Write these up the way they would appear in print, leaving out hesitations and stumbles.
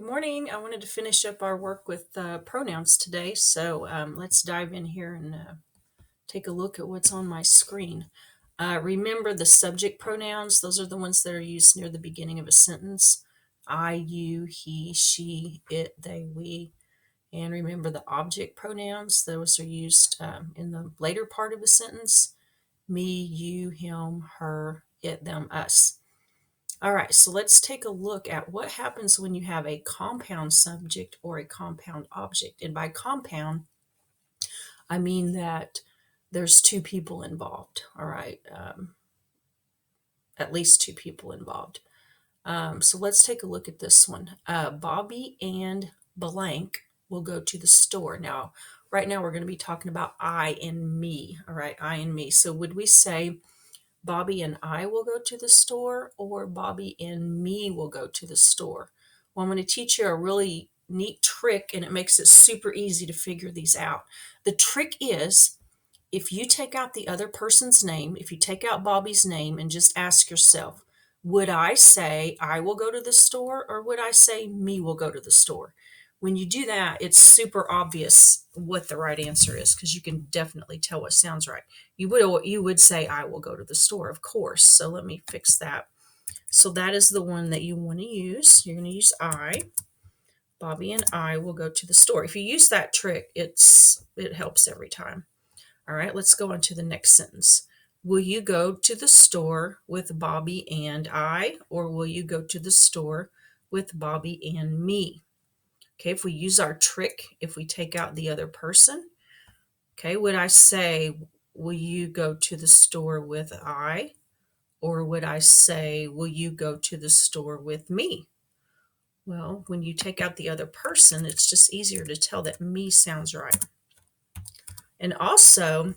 Good morning. I wanted to finish up our work with pronouns today, so let's dive in here and take a look at what's on my screen. Remember the subject pronouns, those are the ones that are used near the beginning of a sentence. I, you, he, she, it, they, we. And remember the object pronouns, those are used in the later part of a sentence. Me, you, him, her, it, them, us. All right, so let's take a look at what happens when you have a compound subject or a compound object. And by compound, I mean that there's two people involved, all right? At least two people involved. So let's take a look at this one. Bobby and blank will go to the store. Now, right now we're going to be talking about I and me, all right? I and me. So would we say Bobby and I will go to the store, or Bobby and me will go to the store? Well, I'm going to teach you a really neat trick, and it makes it super easy to figure these out. The trick is, if you take out the other person's name, if you take out Bobby's name and just ask yourself, would I say I will go to the store, or would I say me will go to the store? When you do that, it's super obvious what the right answer is, because you can definitely tell what sounds right. You would say I will go to the store, of course. So let me fix that. So that is the one that you want to use. You're going to use I. Bobby and I will go to the store. If you use that trick, it helps every time. All right, let's go on to the next sentence. Will you go to the store with Bobby and I, or will you go to the store with Bobby and me? Okay, if we use our trick, if we take out the other person, okay, would I say, will you go to the store with I, or would I say, will you go to the store with me? Well, when you take out the other person, it's just easier to tell that me sounds right. And also,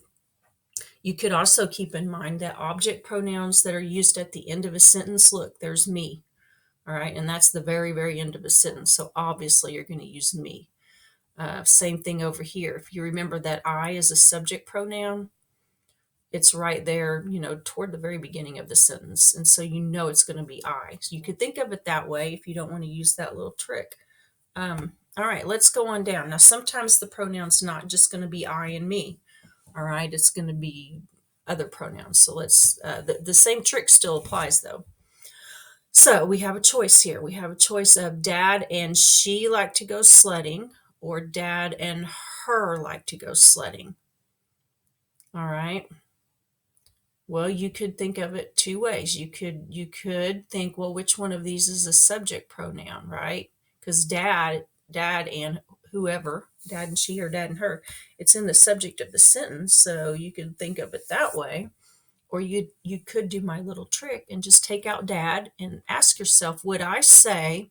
you could also keep in mind that object pronouns that are used at the end of a sentence, look, there's me, all right, and that's the very, very end of a sentence, so obviously you're going to use me. Same thing over here. If you remember that I is a subject pronoun, it's right there, toward the very beginning of the sentence, and so you know it's going to be I. So you could think of it that way if you don't want to use that little trick. All right, let's go on down. Now, sometimes the pronoun's not just going to be I and me. All right, it's going to be other pronouns. So let's, the same trick still applies though. So we have a choice here. We have a choice of Dad and she like to go sledding, or Dad and her like to go sledding. All right. Well, you could think of it two ways. You could think, well, which one of these is a subject pronoun, right? Because dad and whoever, dad and she or dad and her, it's in the subject of the sentence, so you can think of it that way. Or you could do my little trick and just take out dad and ask yourself, would I say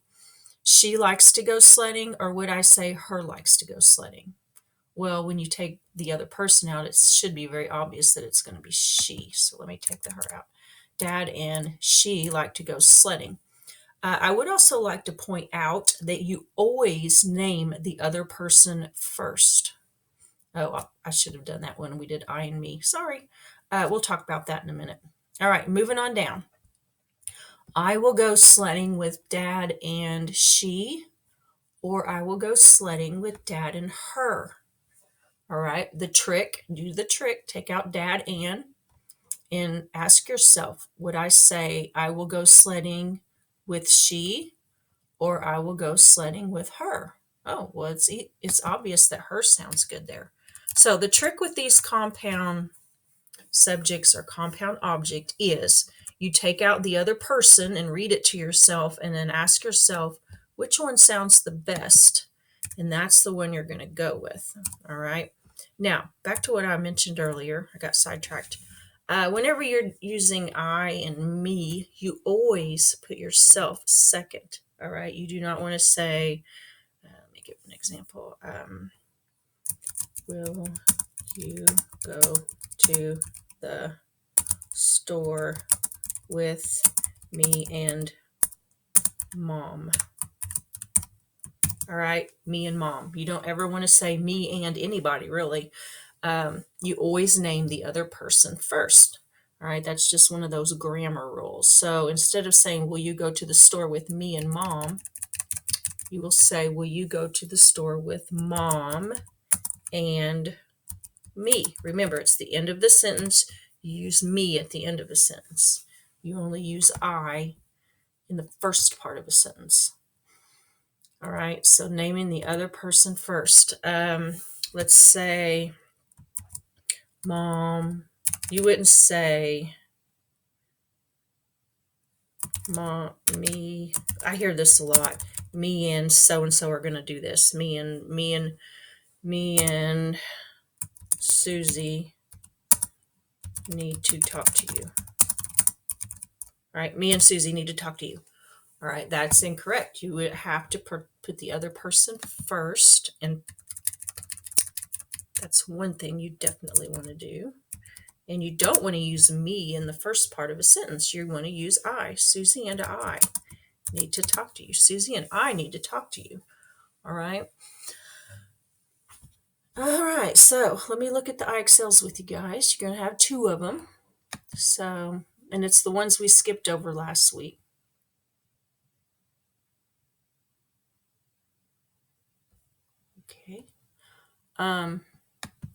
she likes to go sledding, or would I say her likes to go sledding? Well, when you take the other person out, it should be very obvious that it's going to be she. So let me take the her out. Dad and she like to go sledding. I would also like to point out that you always name the other person first. Oh, I should have done that when we did I and me. Sorry. We'll talk about that in a minute. All right, moving on down. I will go sledding with Dad and she, or I will go sledding with Dad and her. All right, do the trick, take out Dad and ask yourself, would I say I will go sledding with she, or I will go sledding with her? Oh, well, it's obvious that her sounds good there. So the trick with these compound subjects or compound object is you take out the other person and read it to yourself, and then ask yourself, which one sounds the best? And that's the one you're going to go with. All right. Now, back to what I mentioned earlier. I got sidetracked. Whenever you're using I and me, you always put yourself second. All right. You do not want to say, let me give an example. Will you go to the store with me and Mom? All right, me and Mom. You don't ever want to say me and anybody, really. You always name the other person first. All right, that's just one of those grammar rules. So instead of saying, will you go to the store with me and Mom, you will say, will you go to the store with Mom and me? Remember, it's the end of the sentence. You use me at the end of a sentence. You only use I in the first part of a sentence. All right, so naming the other person first. Let's say, Mom. You wouldn't say, Mom, me. I hear this a lot. Me and so are going to do this. Me and Susie need to talk to you. All right, me and Susie need to talk to you. All right, that's incorrect. You would have to put the other person first, and that's one thing you definitely want to do. And you don't want to use me in the first part of a sentence. You want to use I. Susie and I need to talk to you. Susie and I need to talk to you. All right. All right, so let me look at the IXLs with you guys. You're going to have 2 of them. So, and it's the ones we skipped over last week. Okay.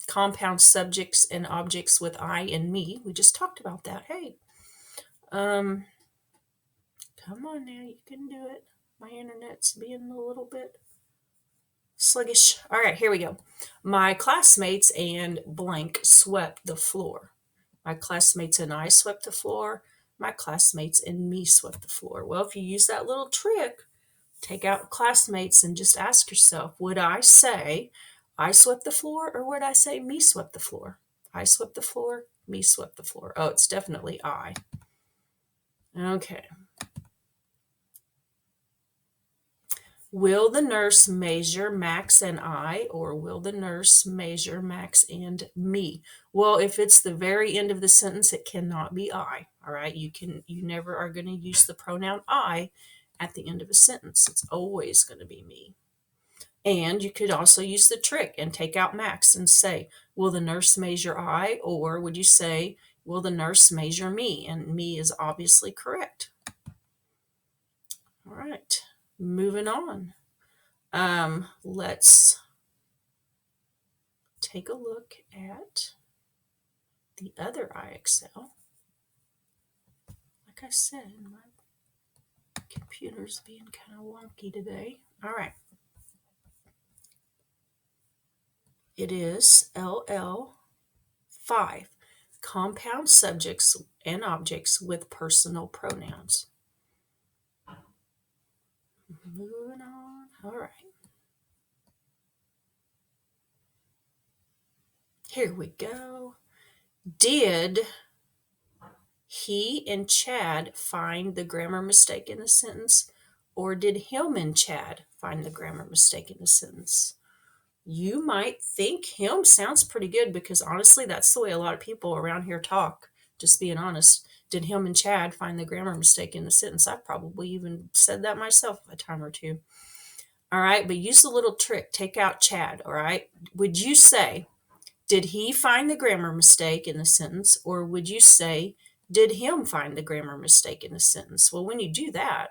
Compound subjects and objects with I and me. We just talked about that. Hey. Come on now, you can do it. My internet's being a little bit sluggish. All right, here we go. My classmates and blank swept the floor. My classmates and I swept the floor. My classmates and me swept the floor. Well, if you use that little trick, take out classmates and just ask yourself, would I say I swept the floor, or would I say me swept the floor? I swept the floor, me swept the floor. Oh, it's definitely I. Okay. Will the nurse measure Max and I, or will the nurse measure Max and me? Well, if it's the very end of the sentence, it cannot be I. All right, you never are going to use the pronoun I at the end of a sentence. It's always going to be me. And you could also use the trick and take out Max and say, will the nurse measure I, or would you say, will the nurse measure me? And me is obviously correct. All right, moving on. Let's take a look at the other IXL. Like I said, my computer's being kind of wonky today. All right. It is LL5, compound subjects and objects with personal pronouns. Moving on. All right. Here we go. Did he and Chad find the grammar mistake in the sentence, or did him and Chad find the grammar mistake in the sentence? You might think him sounds pretty good, because honestly, that's the way a lot of people around here talk, just being honest. Did him and Chad find the grammar mistake in the sentence? I've probably even said that myself a time or two. All right, but use the little trick. Take out Chad, all right? Would you say, did he find the grammar mistake in the sentence, or would you say, did him find the grammar mistake in the sentence? Well, when you do that,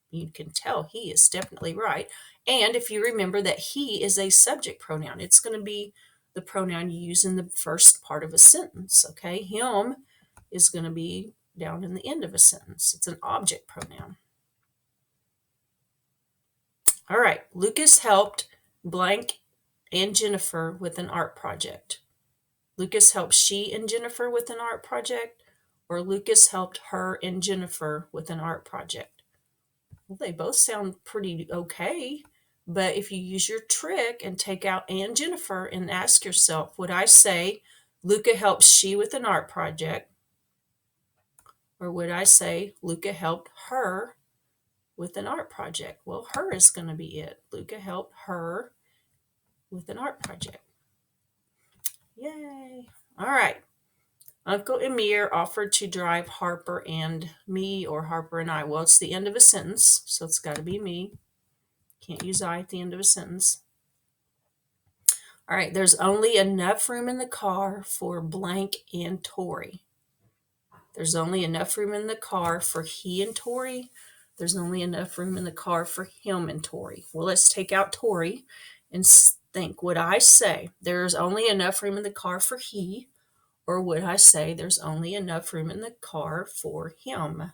you can tell he is definitely right. And if you remember that he is a subject pronoun, it's going to be the pronoun you use in the first part of a sentence, okay? Him is going to be down in the end of a sentence. It's an object pronoun. All right, Lucas helped blank and Jennifer with an art project. Lucas helped she and Jennifer with an art project, or Lucas helped her and Jennifer with an art project. Well, they both sound pretty okay, but if you use your trick and take out and Jennifer and ask yourself, would I say Luca helped she with an art project, or would I say Luca helped her with an art project? Well, her is going to be it. Luca helped her with an art project. Yay. All right. Uncle Emir offered to drive Harper and me, or Harper and I. Well, it's the end of a sentence, so it's got to be me. Can't use I at the end of a sentence. All right, there's only enough room in the car for blank and Tori. There's only enough room in the car for he and Tori. There's only enough room in the car for him and Tori. Well, let's take out Tori and think. Would I say there's only enough room in the car for he, or would I say there's only enough room in the car for him?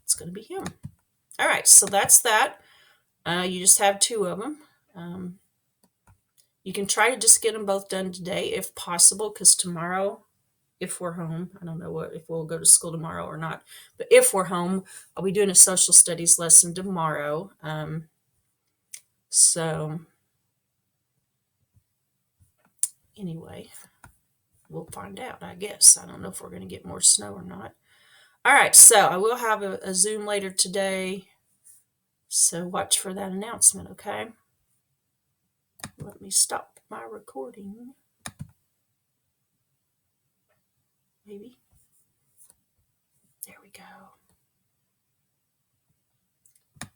It's going to be him. All right, so that's that. You just have two of them. You can try to just get them both done today if possible, because tomorrow, if we're home, I don't know if we'll go to school tomorrow or not, but if we're home, I'll be doing a social studies lesson tomorrow. So anyway, we'll find out, I guess. I don't know if we're going to get more snow or not. All right, so I will have a Zoom later today, so watch for that announcement, okay? Let me stop my recording. Maybe. There we go.